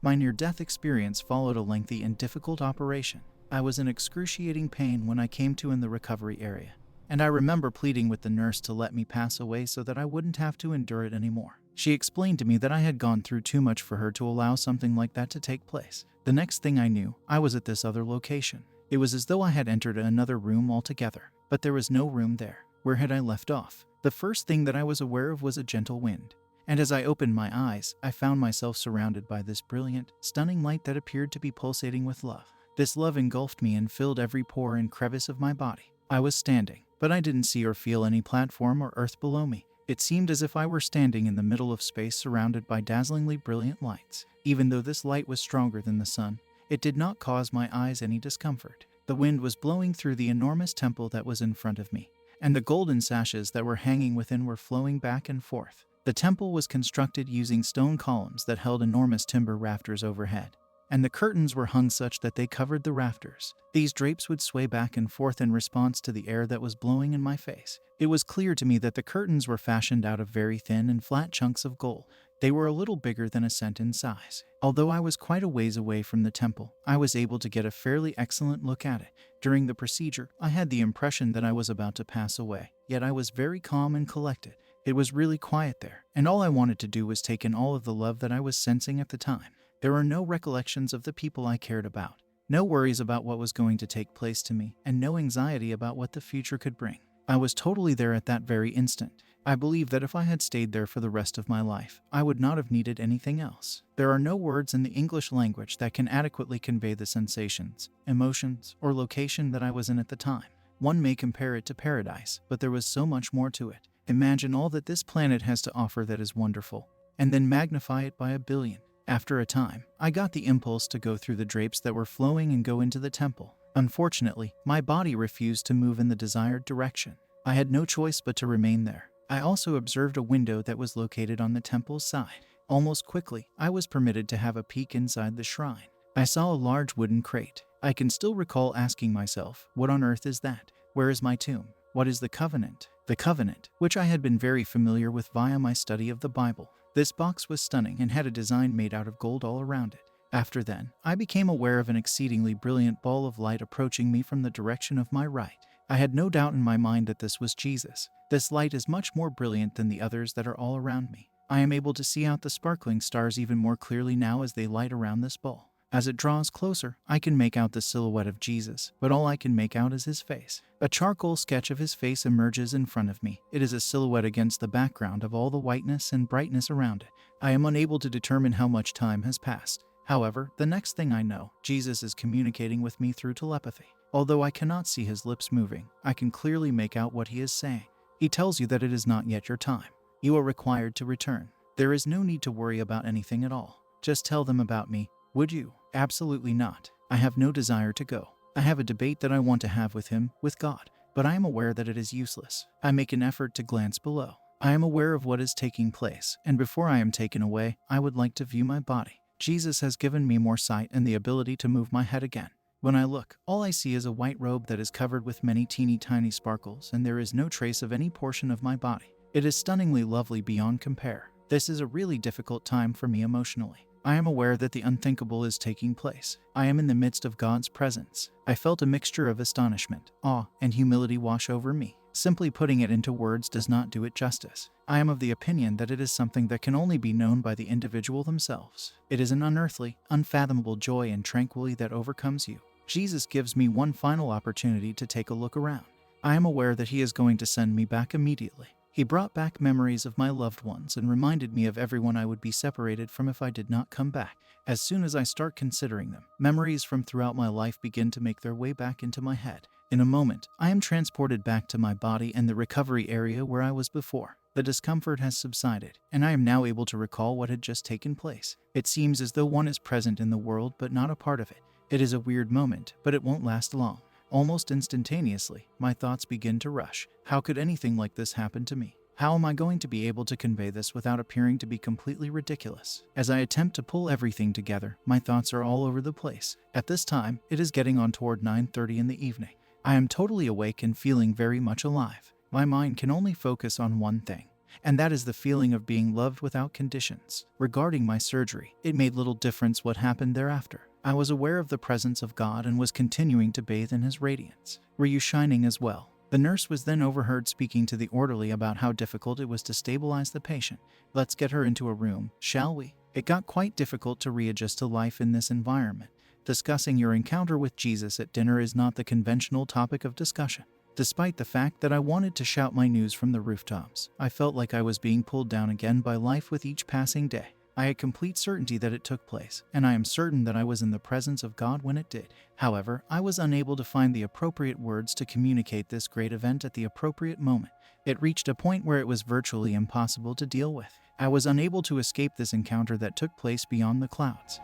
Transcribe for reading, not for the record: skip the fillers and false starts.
My near-death experience followed a lengthy and difficult operation. I was in excruciating pain when I came to in the recovery area, and I remember pleading with the nurse to let me pass away so that I wouldn't have to endure it anymore. She explained to me that I had gone through too much for her to allow something like that to take place. The next thing I knew, I was at this other location. It was as though I had entered another room altogether, but there was no room there. Where had I left off? The first thing that I was aware of was a gentle wind, and as I opened my eyes, I found myself surrounded by this brilliant, stunning light that appeared to be pulsating with love. This love engulfed me and filled every pore and crevice of my body. I was standing, but I didn't see or feel any platform or earth below me. It seemed as if I were standing in the middle of space surrounded by dazzlingly brilliant lights. Even though this light was stronger than the sun, it did not cause my eyes any discomfort. The wind was blowing through the enormous temple that was in front of me, and the golden sashes that were hanging within were flowing back and forth. The temple was constructed using stone columns that held enormous timber rafters overhead, and the curtains were hung such that they covered the rafters. These drapes would sway back and forth in response to the air that was blowing in my face. It was clear to me that the curtains were fashioned out of very thin and flat chunks of gold. They were a little bigger than a cent in size. Although I was quite a ways away from the temple, I was able to get a fairly excellent look at it. During the procedure, I had the impression that I was about to pass away, yet I was very calm and collected. It was really quiet there, and all I wanted to do was take in all of the love that I was sensing at the time. There were no recollections of the people I cared about, no worries about what was going to take place to me, and no anxiety about what the future could bring. I was totally there at that very instant. I believe that if I had stayed there for the rest of my life, I would not have needed anything else. There are no words in the English language that can adequately convey the sensations, emotions, or location that I was in at the time. One may compare it to paradise, but there was so much more to it. Imagine all that this planet has to offer that is wonderful, and then magnify it by 1,000,000,000. After a time, I got the impulse to go through the drapes that were flowing and go into the temple. Unfortunately, my body refused to move in the desired direction. I had no choice but to remain there. I also observed a window that was located on the temple's side. Almost quickly, I was permitted to have a peek inside the shrine. I saw a large wooden crate. I can still recall asking myself, what on earth is that? Where is my tomb? What is the covenant? The covenant, which I had been very familiar with via my study of the Bible. This box was stunning and had a design made out of gold all around it. After then, I became aware of an exceedingly brilliant ball of light approaching me from the direction of my right. I had no doubt in my mind that this was Jesus. This light is much more brilliant than the others that are all around me. I am able to see out the sparkling stars even more clearly now as they light around this ball. As it draws closer, I can make out the silhouette of Jesus, but all I can make out is his face. A charcoal sketch of his face emerges in front of me. It is a silhouette against the background of all the whiteness and brightness around it. I am unable to determine how much time has passed. However, the next thing I know, Jesus is communicating with me through telepathy. Although I cannot see his lips moving, I can clearly make out what he is saying. He tells you that it is not yet your time. You are required to return. There is no need to worry about anything at all. Just tell them about me, would you? Absolutely not. I have no desire to go. I have a debate that I want to have with him, with God, but I am aware that it is useless. I make an effort to glance below. I am aware of what is taking place, and before I am taken away, I would like to view my body. Jesus has given me more sight and the ability to move my head again. When I look, all I see is a white robe that is covered with many teeny tiny sparkles, and there is no trace of any portion of my body. It is stunningly lovely beyond compare. This is a really difficult time for me emotionally. I am aware that the unthinkable is taking place. I am in the midst of God's presence. I felt a mixture of astonishment, awe, and humility wash over me. Simply putting it into words does not do it justice. I am of the opinion that it is something that can only be known by the individual themselves. It is an unearthly, unfathomable joy and tranquility that overcomes you. Jesus gives me one final opportunity to take a look around. I am aware that he is going to send me back immediately. He brought back memories of my loved ones and reminded me of everyone I would be separated from if I did not come back. As soon as I start considering them, memories from throughout my life begin to make their way back into my head. In a moment, I am transported back to my body and the recovery area where I was before. The discomfort has subsided, and I am now able to recall what had just taken place. It seems as though one is present in the world but not a part of it. It is a weird moment, but it won't last long. Almost instantaneously, my thoughts begin to rush. How could anything like this happen to me? How am I going to be able to convey this without appearing to be completely ridiculous? As I attempt to pull everything together, my thoughts are all over the place. At this time, it is getting on toward 9:30 in the evening. I am totally awake and feeling very much alive. My mind can only focus on one thing, and that is the feeling of being loved without conditions. Regarding my surgery, it made little difference what happened thereafter. I was aware of the presence of God and was continuing to bathe in His radiance. Were you shining as well? The nurse was then overheard speaking to the orderly about how difficult it was to stabilize the patient. Let's get her into a room, shall we? It got quite difficult to readjust to life in this environment. Discussing your encounter with Jesus at dinner is not the conventional topic of discussion. Despite the fact that I wanted to shout my news from the rooftops, I felt like I was being pulled down again by life with each passing day. I had complete certainty that it took place, and I am certain that I was in the presence of God when it did. However, I was unable to find the appropriate words to communicate this great event at the appropriate moment. It reached a point where it was virtually impossible to deal with. I was unable to escape this encounter that took place beyond the clouds.